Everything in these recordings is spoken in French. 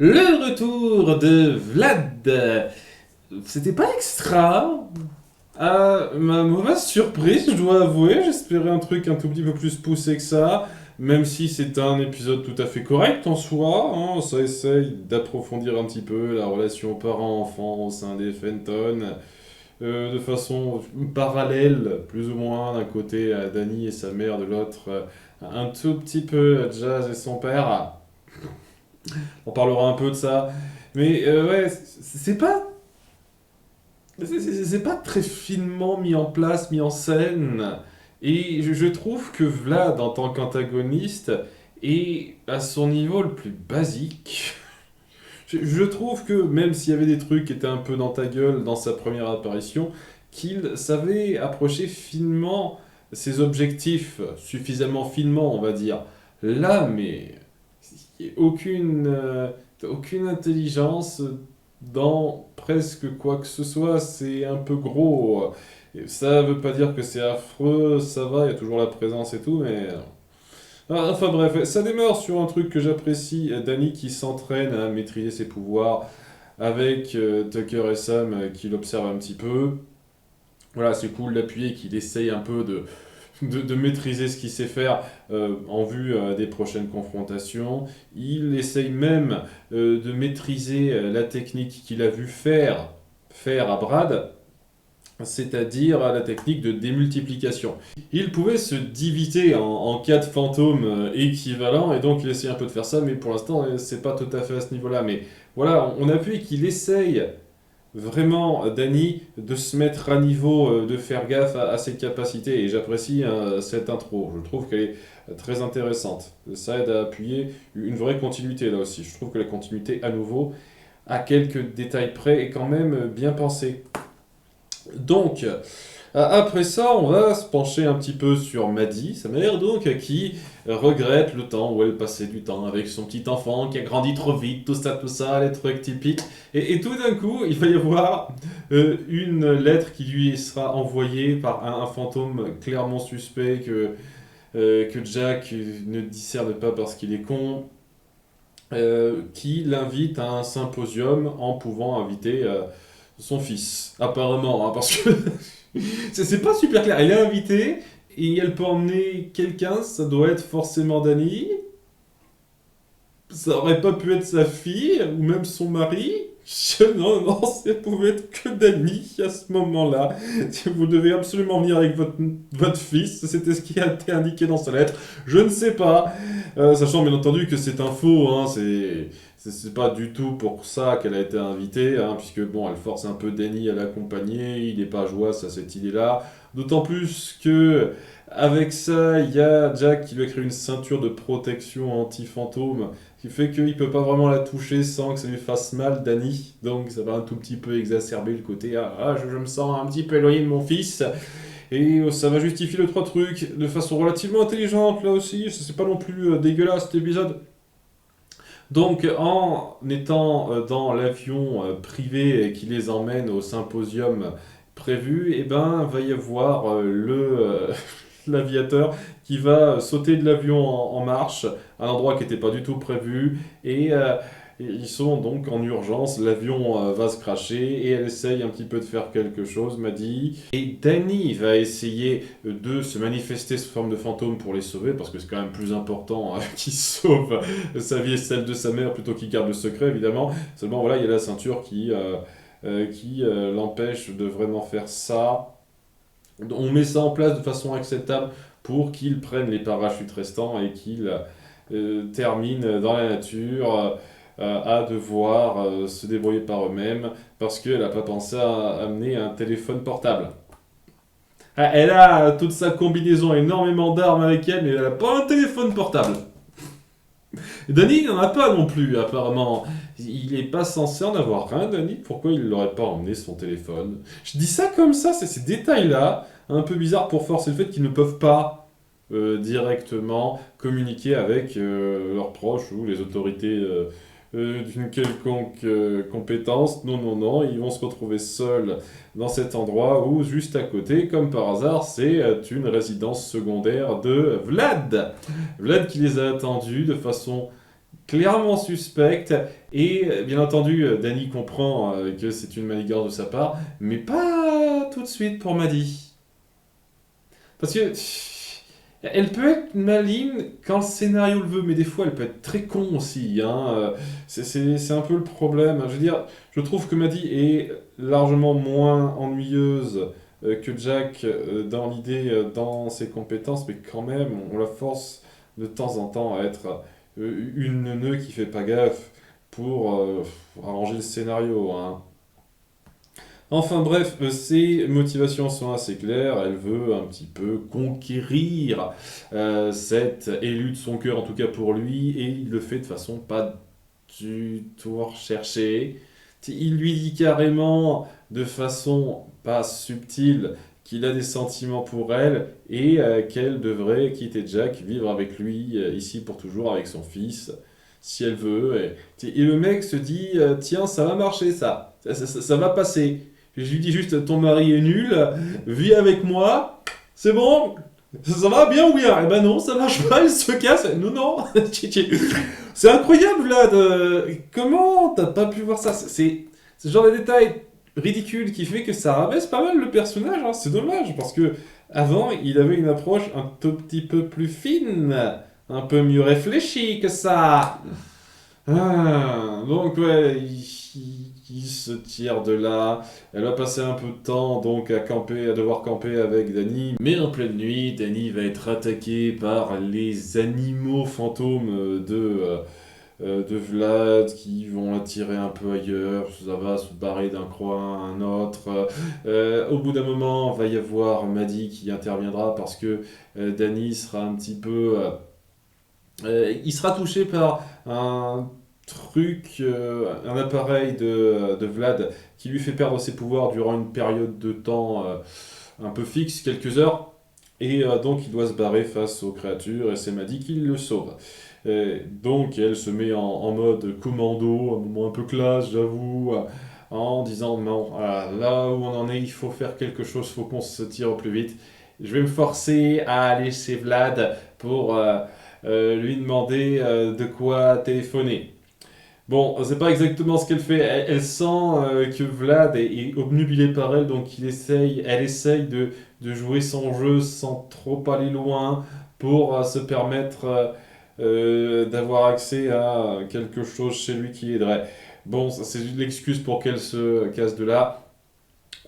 Le retour de Vlad. C'était pas extra. À ma mauvaise surprise, je dois avouer, j'espérais un truc un tout petit peu plus poussé que ça, même si c'est un épisode tout à fait correct en soi, hein, ça essaye d'approfondir un petit peu la relation parent-enfant au sein des Fenton, de façon parallèle, plus ou moins, d'un côté à Danny et sa mère, de l'autre un tout petit peu à Jazz et son père. On parlera un peu de ça. Mais ouais, c'est pas. C'est pas très finement mis en place, mis en scène. Et je trouve que Vlad, en tant qu'antagoniste, est à son niveau le plus basique. Je trouve que même s'il y avait des trucs qui étaient un peu dans ta gueule dans sa première apparition, qu'il savait approcher finement ses objectifs, suffisamment finement, on va dire. Là, mais aucune, aucune intelligence dans presque quoi que ce soit, c'est un peu gros. Et ça veut pas dire que c'est affreux, ça va, il y a toujours la présence et tout, mais... Enfin bref, ça démarre sur un truc que j'apprécie, Danny qui s'entraîne à maîtriser ses pouvoirs avec Tucker et Sam qui l'observent un petit peu. Voilà, c'est cool d'appuyer, qu'il essaye un peu de maîtriser ce qu'il sait faire en vue des prochaines confrontations. Il essaye même de maîtriser la technique qu'il a vu faire à Brad, c'est-à-dire la technique de démultiplication. Il pouvait se diviter en 4 fantômes équivalents, et donc il essaye un peu de faire ça, mais pour l'instant, c'est pas tout à fait à ce niveau-là. Mais voilà, on appuie qu'il essaye vraiment, Danny, de se mettre à niveau, de faire gaffe à ses capacités. Et j'apprécie cette intro. Je trouve qu'elle est très intéressante. Ça aide à appuyer une vraie continuité là aussi. Je trouve que la continuité, à nouveau, à quelques détails près, est quand même bien pensée. Donc, après ça, on va se pencher un petit peu sur Maddie, sa mère, donc, qui regrette le temps où elle passait du temps avec son petit enfant qui a grandi trop vite, tout ça, les trucs typiques. Et tout d'un coup, il va y avoir une lettre qui lui sera envoyée par un fantôme clairement suspect que Jack ne discerne pas parce qu'il est con, qui l'invite à un symposium en pouvant inviter son fils, apparemment, hein, parce que c'est pas super clair. Elle est invitée et elle peut emmener quelqu'un, ça doit être forcément Dany. Ça aurait pas pu être sa fille ou même son mari. Non, non, ça pouvait être que Dany à ce moment-là. Vous devez absolument venir avec votre fils, c'était ce qui a été indiqué dans sa lettre. Je ne sais pas, sachant bien entendu que c'est un faux, hein, c'est pas du tout pour ça qu'elle a été invitée, hein, puisque bon, elle force un peu Danny à l'accompagner, il n'est pas joyeux à cette idée-là. D'autant plus que avec ça, il y a Jack qui lui a créé une ceinture de protection anti-fantôme qui fait qu'il peut pas vraiment la toucher sans que ça lui fasse mal, Danny. Donc ça va un tout petit peu exacerber le côté je me sens un petit peu éloigné de mon fils. Et ça va justifier le trois trucs de façon relativement intelligente là aussi. C'est pas non plus dégueulasse cet épisode. Donc, en étant dans l'avion privé qui les emmène au symposium prévu, eh ben, va y avoir l'aviateur qui va sauter de l'avion en marche, à un endroit qui n'était pas du tout prévu, et ils sont donc en urgence, l'avion va se cracher, et elle essaye un petit peu de faire quelque chose, m'a dit. Et Danny va essayer de se manifester sous forme de fantôme pour les sauver, parce que c'est quand même plus important qu'il sauve sa vie et celle de sa mère plutôt qu'il garde le secret, évidemment. Seulement, voilà, il y a la ceinture qui l'empêche de vraiment faire ça. On met ça en place de façon acceptable pour qu'ils prennent les parachutes restants et qu'ils terminent dans la nature à devoir se débrouiller par eux-mêmes parce qu'elle n'a pas pensé à amener un téléphone portable. Elle a toute sa combinaison, énormément d'armes avec elle, mais elle n'a pas un téléphone portable. Et Danny n'en a pas non plus, apparemment. Il n'est pas censé en avoir un, Danny. Pourquoi il n'aurait pas emmené son téléphone? Je dis ça comme ça, c'est ces détails-là, un peu bizarres pour forcer le fait qu'ils ne peuvent pas directement communiquer avec leurs proches ou les autorités d'une quelconque compétence. Non, non, non, ils vont se retrouver seuls dans cet endroit où, juste à côté, comme par hasard, c'est une résidence secondaire de Vlad. Vlad qui les a attendus de façon clairement suspecte. Et bien entendu, Dany comprend que c'est une manigance de sa part, mais pas tout de suite pour Maddie. Parce que elle peut être maligne quand le scénario le veut, mais des fois elle peut être très con aussi. Hein. C'est un peu le problème. Je veux dire, je trouve que Maddie est largement moins ennuyeuse que Jack dans l'idée, dans ses compétences, mais quand même, on la force de temps en temps à être une neuneu qui fait pas gaffe pour arranger le scénario. Hein. Enfin bref, ses motivations sont assez claires. Elle veut un petit peu conquérir cet élu de son cœur, en tout cas pour lui, et il le fait de façon pas du tout recherchée. Il lui dit carrément, de façon pas subtile, qu'il a des sentiments pour elle et qu'elle devrait quitter Jack, vivre avec lui ici pour toujours avec son fils, si elle veut. Et le mec se dit, tiens, ça va marcher ça va passer. Je lui dis juste, ton mari est nul, vis avec moi, c'est bon, ça va bien ou bien? Eh ben non, ça marche pas, il se casse. Non, non, c'est incroyable là, comment t'as pas pu voir ça? C'est ce genre de détail ridicule qui fait que ça rabaisse pas mal le personnage, hein. C'est dommage, parce que avant, il avait une approche un tout petit peu plus fine, un peu mieux réfléchie que ça. Ah, donc ouais, il se tire de là. Elle va passer un peu de temps donc à camper, à devoir camper avec Dany. Mais en pleine nuit, Dany va être attaqué par les animaux fantômes de Vlad qui vont l'attirer un peu ailleurs. Ça va se barrer d'un coin à un autre. Au bout d'un moment, va y avoir Maddie qui interviendra parce que Dany sera un petit peu... il sera touché par un truc, un appareil de Vlad qui lui fait perdre ses pouvoirs durant une période de temps un peu fixe, quelques heures. Et donc il doit se barrer face aux créatures et c'est Maddie qui le sauve. Donc elle se met en mode commando, un moment un peu classe, j'avoue, en disant non, là où on en est, il faut faire quelque chose, il faut qu'on se tire au plus vite. Je vais me forcer à aller chez Vlad pour lui demander de quoi téléphoner. Bon, c'est pas exactement ce qu'elle fait. Elle sent que Vlad est obnubilé par elle, donc elle essaye de jouer son jeu sans trop aller loin pour se permettre d'avoir accès à quelque chose chez lui qui aiderait. Bon, c'est l'excuse pour qu'elle se casse de là.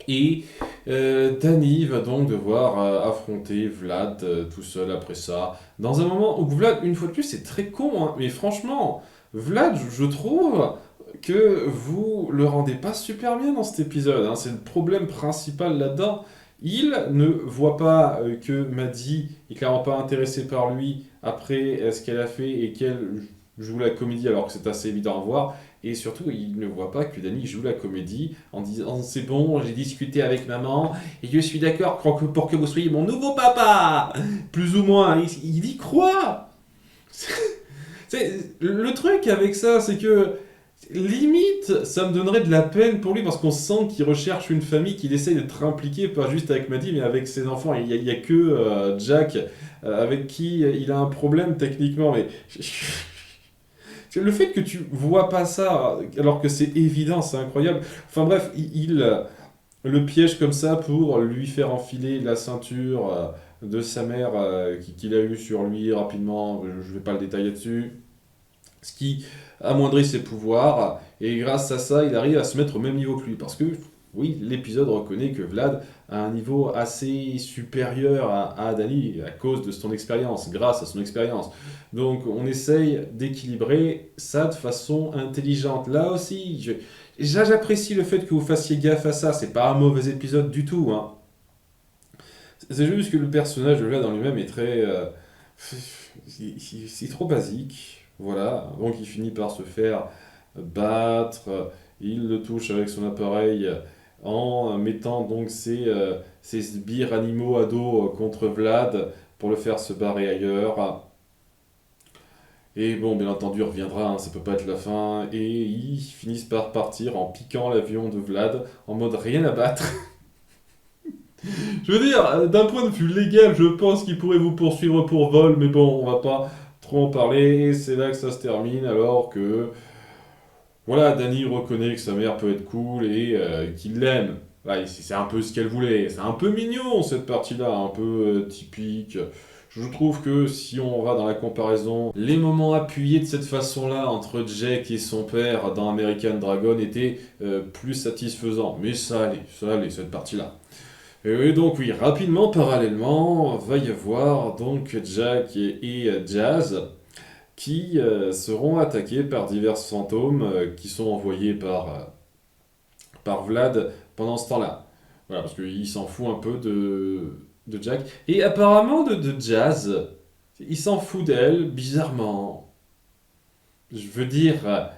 Et Dany va donc devoir affronter Vlad tout seul après ça. Dans un moment où Vlad, une fois de plus, c'est très con, hein, mais franchement, Vlad, je trouve que vous le rendez pas super bien dans cet épisode. Hein, c'est le problème principal là-dedans. Il ne voit pas que Maddie est clairement pas intéressée par lui après ce qu'elle a fait et qu'elle joue la comédie alors que c'est assez évident à voir. Et surtout, il ne voit pas que Dany joue la comédie en disant c'est bon, j'ai discuté avec maman et je suis d'accord pour que vous soyez mon nouveau papa. Plus ou moins, il y croit. Le truc avec ça, c'est que limite, ça me donnerait de la peine pour lui parce qu'on sent qu'il recherche une famille, qu'il essaye d'être impliqué, pas juste avec Maddie, mais avec ses enfants. Il y a que Jack avec qui il a un problème techniquement, mais le fait que tu vois pas ça alors que c'est évident, c'est incroyable. Enfin bref, il le piège comme ça pour lui faire enfiler la ceinture de sa mère qu'il a eue sur lui rapidement. Je vais pas le détailler dessus. Ce qui amoindrit ses pouvoirs, et grâce à ça, il arrive à se mettre au même niveau que lui. Parce que, oui, l'épisode reconnaît que Vlad a un niveau assez supérieur à Dany à cause de son expérience, grâce à son expérience. Donc, on essaye d'équilibrer ça de façon intelligente. Là aussi, j'apprécie le fait que vous fassiez gaffe à ça, c'est pas un mauvais épisode du tout, hein. C'est juste que le personnage de Vlad en lui-même est très... c'est trop basique, voilà. Donc il finit par se faire battre, il le touche avec son appareil en mettant donc ses sbires animaux à dos contre Vlad pour le faire se barrer ailleurs. Et bon, bien entendu, il reviendra, hein, ça peut pas être la fin, et ils finissent par partir en piquant l'avion de Vlad en mode rien à battre. Je veux dire, d'un point de vue légal, je pense qu'il pourrait vous poursuivre pour vol, mais bon, on va pas trop en parler, et c'est là que ça se termine, alors que, voilà, Dany reconnaît que sa mère peut être cool et qu'il l'aime. Ouais, c'est un peu ce qu'elle voulait. C'est un peu mignon cette partie-là, un peu typique. Je trouve que si on va dans la comparaison, les moments appuyés de cette façon-là entre Jack et son père dans American Dragon étaient plus satisfaisants. Mais ça allait cette partie-là. Et donc oui, rapidement, parallèlement, va y avoir donc Jack et Jazz qui seront attaqués par divers fantômes qui sont envoyés par Vlad pendant ce temps-là. Voilà, parce qu'il s'en fout un peu de Jack. Et apparemment de Jazz, il s'en fout d'elle, bizarrement. Je veux dire,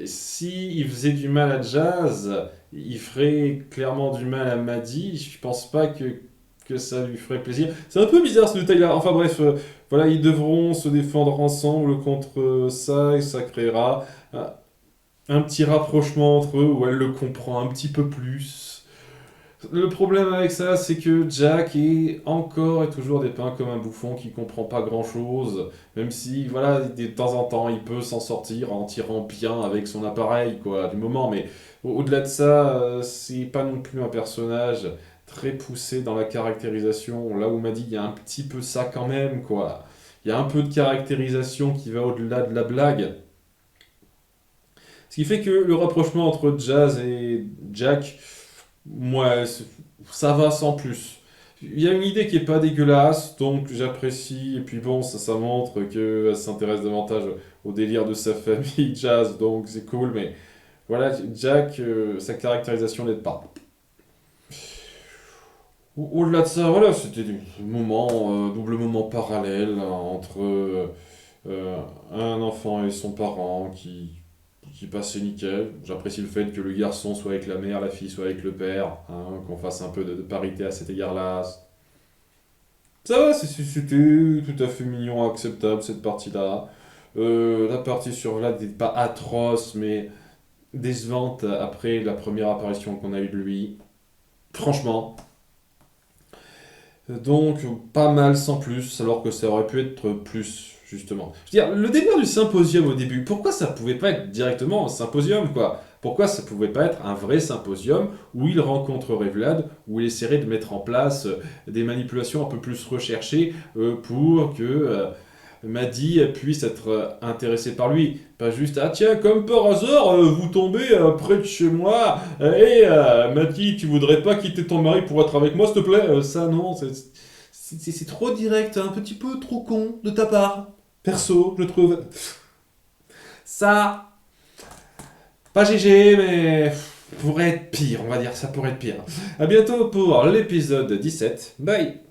si il faisait du mal à Jazz, il ferait clairement du mal à Maddie. Je pense pas que ça lui ferait plaisir. C'est un peu bizarre ce détail-là. Enfin bref, voilà, ils devront se défendre ensemble contre ça et ça créera un petit rapprochement entre eux où elle le comprend un petit peu plus. Le problème avec ça, c'est que Jack est encore et toujours dépeint comme un bouffon qui comprend pas grand-chose, même si, voilà, de temps en temps, il peut s'en sortir en tirant bien avec son appareil, quoi, du moment, mais au-delà de ça, c'est pas non plus un personnage très poussé dans la caractérisation, là où m'a dit, il y a un petit peu ça quand même, quoi. Il y a un peu de caractérisation qui va au-delà de la blague. Ce qui fait que le rapprochement entre Jazz et Jack, ouais, ça va sans plus. Il y a une idée qui est pas dégueulasse, donc j'apprécie. Et puis bon, ça montre qu'elle s'intéresse davantage au délire de sa famille Jazz, donc c'est cool. Mais voilà, Jack, sa caractérisation n'aide pas. Au-delà de ça, voilà, c'était des moments, double moment parallèle entre un enfant et son parent qui passait nickel. J'apprécie le fait que le garçon soit avec la mère, la fille soit avec le père, hein, qu'on fasse un peu de parité à cet égard-là. Ça va, c'était tout à fait mignon, acceptable cette partie-là. La partie sur Vlad n'était pas atroce, mais décevante après la première apparition qu'on a eue de lui. Franchement. Donc, pas mal sans plus, alors que ça aurait pu être plus, justement. Je veux dire, le délire du symposium au début, pourquoi ça pouvait pas être directement un symposium, quoi? Pourquoi ça pouvait pas être un vrai symposium où il rencontrerait Vlad, où il essaierait de mettre en place des manipulations un peu plus recherchées pour que Maddy puisse être intéressée par lui. Pas juste, ah tiens, comme par hasard, vous tombez près de chez moi, et Maddy, tu voudrais pas quitter ton mari pour être avec moi, s'il te plaît? Ça, non, c'est trop direct, un petit peu trop con de ta part. Perso, je trouve. Ça, pas GG, mais pourrait être pire, on va dire, ça pourrait être pire. À bientôt pour l'épisode 17. Bye!